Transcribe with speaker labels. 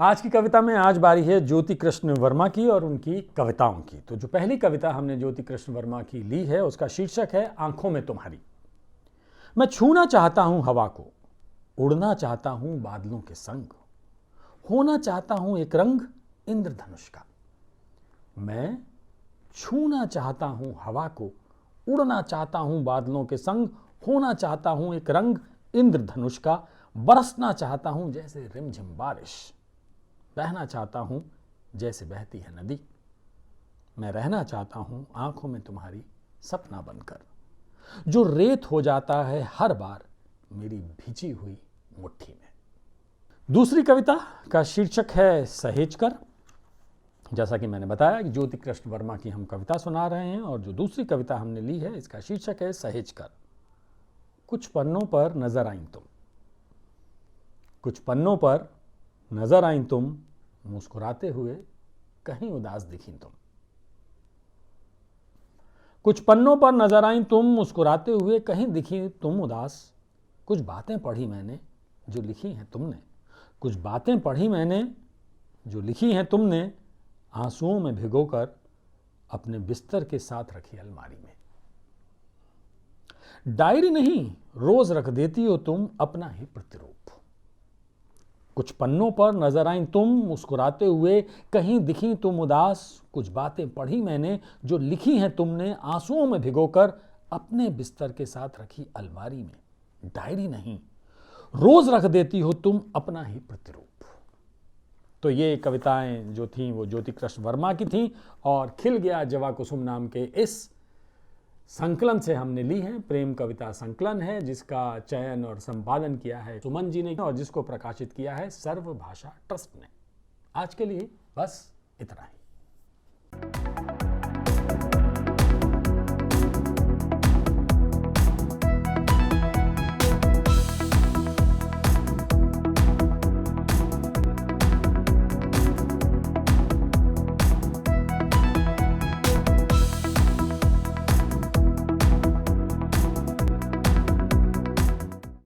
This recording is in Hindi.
Speaker 1: आज की कविता में आज बारी है ज्योति कृष्ण वर्मा की और उनकी कविताओं की। तो जो पहली कविता हमने ज्योति कृष्ण वर्मा की ली है उसका शीर्षक है आंखों में तुम्हारी। मैं छूना चाहता हूं हवा को, उड़ना चाहता हूं बादलों के संग, होना चाहता हूं एक रंग इंद्रधनुष का। मैं छूना चाहता हूं हवा को, उड़ना चाहता हूं बादलों के संग, होना चाहता हूं एक रंग इंद्रधनुष का। बरसना चाहता हूं जैसे रिमझिम बारिश, बहना चाहता हूं जैसे बहती है नदी। मैं रहना चाहता हूं आंखों में तुम्हारी सपना बनकर, जो रेत हो जाता है हर बार मेरी भिजी हुई मुट्ठी में। दूसरी कविता का शीर्षक है सहेज कर। जैसा कि मैंने बताया कि ज्योति कृष्ण वर्मा की हम कविता सुना रहे हैं और जो दूसरी कविता हमने ली है इसका शीर्षक है सहेज कर। कुछ पन्नों पर नजर आई तुम, कुछ पन्नों पर नजर आई तुम, मुस्कुराते हुए कहीं उदास दिखी तुम। कुछ पन्नों पर नजर आई तुम, मुस्कुराते हुए कहीं दिखी तुम उदास। कुछ बातें पढ़ी मैंने जो लिखी हैं तुमने, कुछ बातें पढ़ी मैंने जो लिखी हैं तुमने, आंसुओं में भिगोकर अपने बिस्तर के साथ रखी अलमारी में। डायरी नहीं रोज रख देती हो तुम अपना ही प्रतिरूप। कुछ पन्नों पर नजर आई तुम, मुस्कुराते हुए कहीं दिखी तुम उदास। कुछ बातें पढ़ी मैंने जो लिखी हैं तुमने, आंसुओं में भिगोकर अपने बिस्तर के साथ रखी अलमारी में। डायरी नहीं रोज रख देती हो तुम अपना ही प्रतिरूप। तो ये कविताएं जो थीं वो ज्योति कृष्ण वर्मा की थीं और खिल गया जवा कुसुम नाम के इस संकलन से हमने ली है। प्रेम कविता संकलन है जिसका चयन और संपादन किया है सुमन जी ने और जिसको प्रकाशित किया है सर्व भाषा ट्रस्ट ने। आज के लिए बस इतना ही।